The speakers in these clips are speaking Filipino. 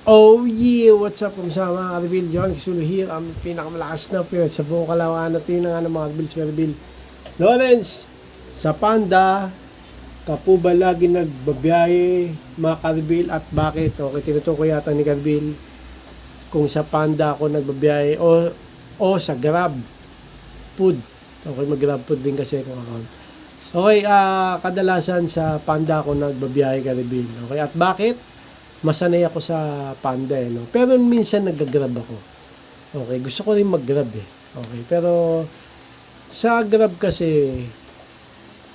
Oh yeah! What's up? Kumusta mga ka-reveal? John Kisulo here. Ang pinakamalakas na piyot sa buong kalawaan natin ng mga ka-reveal sa ka-reveal. Lawrence, sa Panda, kapo ba lagi nagbabiyahe mga ka-reveal at bakit? Okay, tinutukoy yata ni ka-reveal kung sa Panda ako nagbabiyahe o sa Grab Food. Okay, mag-Grab Food din kasi kung account. Okay, kadalasan sa Panda ako nagbabiyahe ka-reveal. Okay, at bakit? Masanay ako sa Panda no? Pero minsan nag-grab ako. Okay, gusto ko rin mag-grab Okay, pero sa grab kasi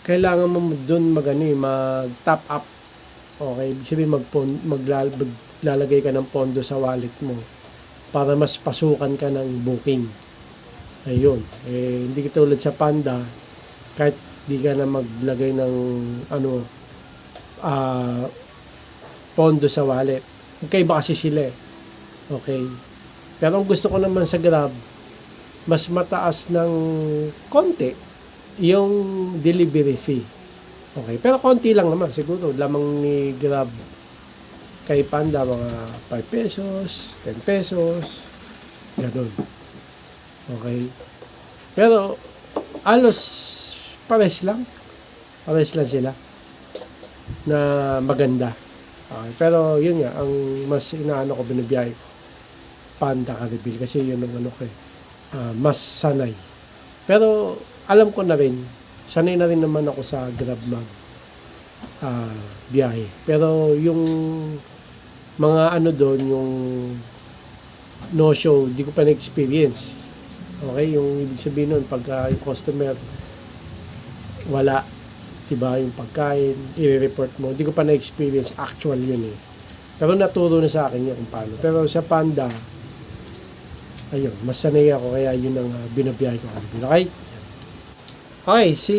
kailangan mo doon mag-top up. Okay, ibig sabihin maglalagay ka ng pondo sa wallet mo para mas pasukan ka ng booking. Ayun. Hindi ka tulad sa Panda, kahit di ka na maglagay ng pondo sa wallet. Okay, ba kasi sila Okay. Pero ang gusto ko naman sa Grab, mas mataas ng konti yung delivery fee. Okay. Pero konti lang naman. Siguro, lamang ni Grab kay Panda, mga 5 pesos, 10 pesos, ganun. Okay. Pero, alos, pares lang. Pares lang sila na maganda. Okay, pero yun nga, ang mas inaano ko, binabiyahe ko, Panda ka-reveal kasi yun ang mas sanay. Pero alam ko na rin, sanay na rin naman ako sa Grab biyahe. Pero yung mga doon, yung no-show, di ko pa na-experience. Okay, yung ibig sabihin nun, pagka yung customer wala, diba, yung pagkain, i-report mo. Hindi ko pa na-experience, actual yun Pero naturo na sa akin yun kung paano. Pero sa Panda, ayun, mas sanay ako, kaya yun ang binabiyahe ko. Okay? Okay, si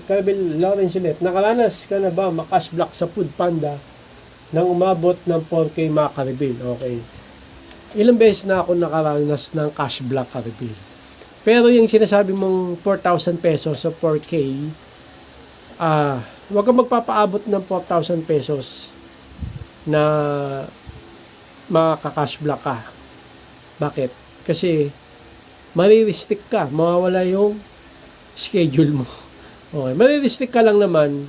Carabel Lawrence ulit. Nakaranas ka na ba makash block sa Food Panda nang umabot ng 4K mga Carabel? Okay. Ilang beses na ako nakaranas ng cash block, Carabel. Pero yung sinasabi mong 4,000 pesos sa 4K, huwag kang magpapaabot ng 4,000 pesos na makaka-cash block ka. Bakit? Kasi marirestrict ka, mawawala yung schedule mo. Okay, marirestrict ka lang naman,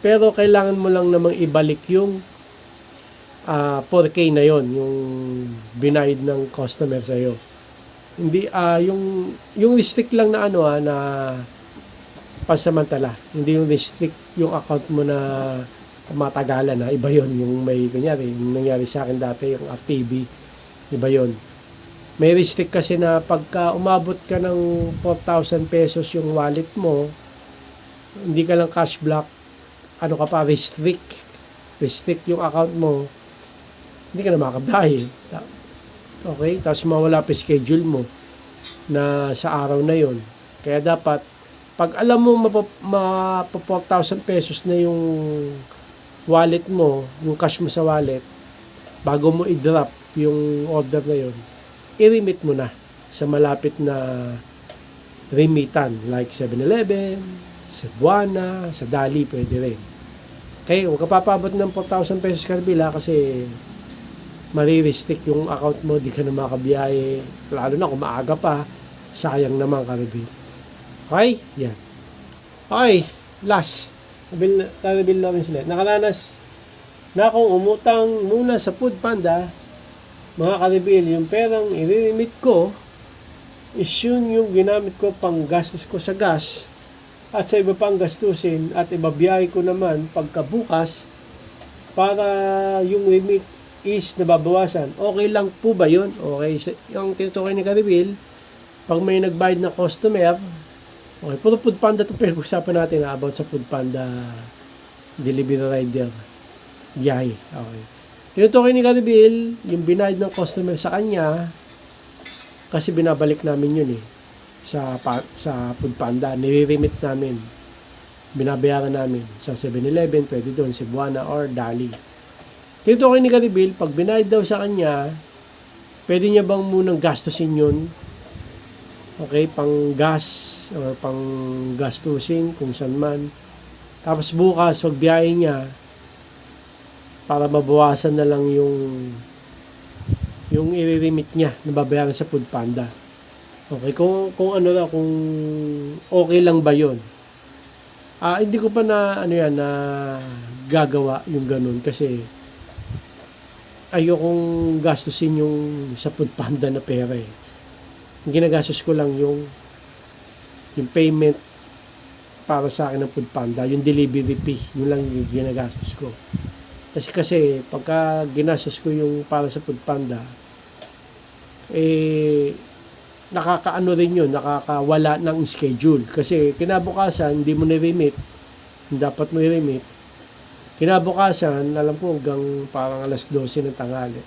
pero kailangan mo lang namang ibalik yung 4K na yon, yung binayad ng customer sa'yo. Hindi, yung restrict lang na na pansamantala. Hindi yung restrict yung account mo na matagalan iba yon, yung may kunyari, yung nangyari sa akin dati, yung FTB, iba yon. May restrict kasi na pagka umabot ka ng 4,000 pesos yung wallet mo, hindi ka lang cash block, ka pa, restrict yung account mo, hindi ka na makabiyahe. Okay, tapos mawala pa schedule mo na sa araw na yon. Kaya dapat pag alam mo 4,000 pesos na yung wallet mo, yung cash mo sa wallet, bago mo i-drop yung order na yun, i-remit mo na sa malapit na remitan like 7-Eleven, Cebuana, sa Dali, pwede rin. Kaya huwag ka papabot ng 4,000 pesos karbila kasi marirestrict yung account mo, di ka na makabiyahe, lalo na kung maaga pa, sayang naman karbila. Okay? Yan. Okay. Last. Karabil na rin sila. Nakaranas na akong umutang muna sa Food Panda, mga karabil, yung perang i-remit ko is yung ginamit ko pang gastos ko sa gas at sa iba pang gastusin at ibabiyahe ko naman pagkabukas para yung remit is nababawasan. Okay lang po ba yun? Okay. Yung tinutukoy ni Karabil, pag may nagbayad na customer, okay, puro Food Panda ito, pero usapan natin about sa Food Panda delivery rider biyahe. Okay. Tinutukoy ni Karabil, yung binayad ng customer sa kanya, kasi binabalik namin yun sa Food Panda, nire-remit namin, binabayaran namin sa 7-Eleven, pwede doon, Cebuana or Dali. Tinutukoy ni Karabil, pag binayad daw sa kanya, pwede niya bang munang gastusin yun? Okay, pang gas or pang gastusin kung saan man. Tapos bukas, pagbiyahe niya, para mabawasan na lang yung yung i-remit niya na babayaran sa Food Panda. Okay, kung ano na, kung okay lang ba yun. Hindi ko pa na na gagawa yung ganun kasi ayokong gastusin yung sa Food Panda na pera eh. Yung ginagastos ko lang yung payment para sa akin ng Food Panda, yung delivery fee, yun lang yung ginagastos ko. Kasi pagka ginastos ko yung para sa Food Panda, nakakaano rin yun, nakakawala ng schedule. Kasi kinabukasan, hindi mo na-remit, dapat mo i-remit. Kinabukasan, alam ko hanggang parang alas 12 ng tanghali,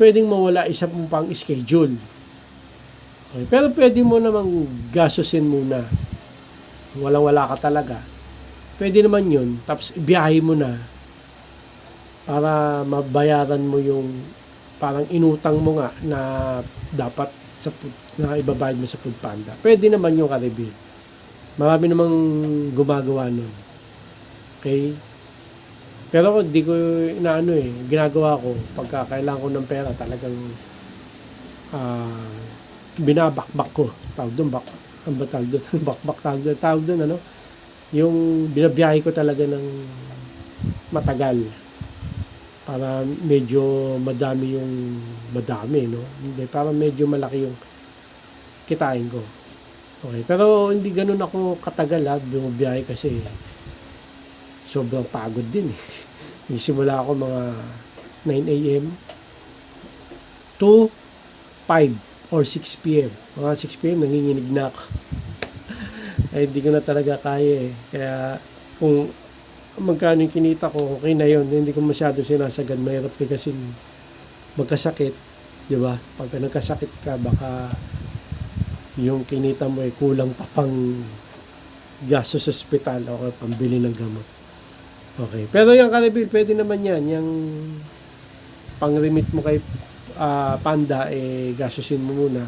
pwedeng mawala isa pang schedule. Okay. Pero pwede mo namang gastusin muna. Walang-wala ka talaga. Pwede naman yun. Tapos ibiyahe mo na para mabayaran mo yung parang inutang mo nga na dapat na ibabayad mo sa Food Panda. Pwede naman yung ka-reveal. Marami namang gumagawa nun. Okay? Pero hindi ko ginagawa ko pagka kailangan ko ng pera, talagang binabakbak ko. Tawag doon, tawag doon, ano? Yung binabiyahe ko talaga ng matagal para medyo madami, no? Hindi, para medyo malaki yung kitain ko. Okay, pero hindi ganun ako katagal bumabiyahe kasi sobrang pagod din eh. Nagsimula ako mga 9 a.m. to 5 or 6 p.m. Mga 6 p.m. nanginginig na ako. Ay, hindi ko na talaga kaya eh. Kaya kung magkano yung kinita ko, okay na yun. Hindi ko masyado sinasagad. Mahirap kasi magkasakit. Di ba? Pagka nagkasakit ka, baka yung kinita mo ay kulang pa pang gasto sa ospital o pambili ng gamot. Okay. Pero yung ka-reveal, pwede naman yan. Yung pang-remit mo kay Panda, gastusin mo muna.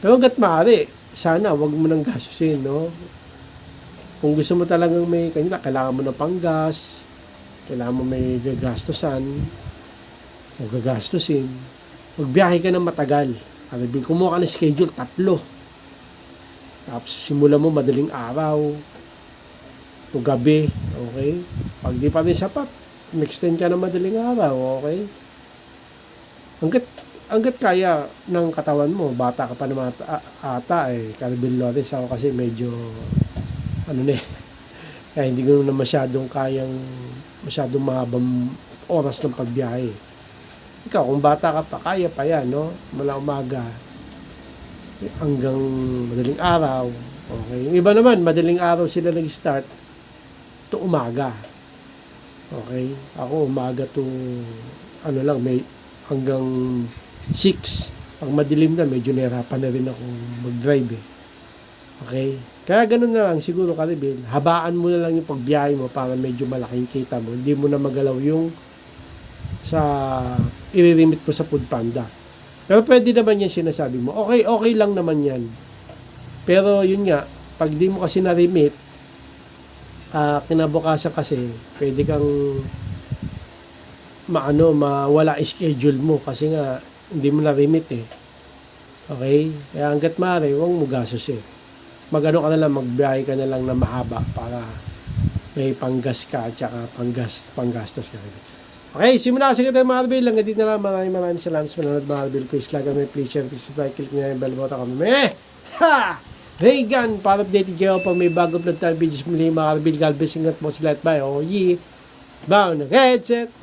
Pero hanggat maaari, sana wag mo nang gastusin, no? Kung gusto mo talagang kailangan mo ng panggas, kailangan mo may gagastusan, o gagastusin, magbiyahe ka ng matagal. Ka-reveal, kumuha ka ng schedule, 3. Tapos simula mo madaling araw, o gabi, okay? Pag di pa rin sapat, extend ka na madaling araw, okay? Hanggat kaya ng katawan mo, bata ka pa naman ata ka-reveal Lawrence ako kasi medyo kaya hindi ko na masyadong mahabang oras ng pagbiyahe. Ikaw, kung bata ka pa, kaya pa yan, no? Mula umaga hanggang madaling araw, okay? Yung iba naman, madaling araw sila nag-start to umaga, okay? Ako umaga to may hanggang 6. Pag madilim na, medyo nahirapan na rin ako mag-drive eh. Okay? Kaya ganun na lang siguro ka-reveal. Habaan mo na lang yung pagbiyahe mo para medyo malaking kita mo. Hindi mo na magalaw yung sa i-remit mo sa Food Panda. Pero pwede naman yan sinasabi mo. Okay lang naman yan. Pero yun nga, pag di mo kasi na-remit, kinabukasan kasi, pwede kang mawala schedule mo kasi nga hindi mo na-remit eh. Okay? Kaya hanggat maaari, huwag mo gastos eh. Ka na lang, magbiyahe ka na lang na mahaba para may panggas ka at saka panggastos ka. Okay, simula kasi kita Marvel. Hanggang dito na lang. Maraming salamat sa manonood Marvel. Please like and please share. Please subscribe. Click nyo yung bell button kami. Reagan, para updated kayo pag may bago upload tayo videos muli. Marvel, God bless, ingat mo sila at bye. Oh yeah. Bound headset.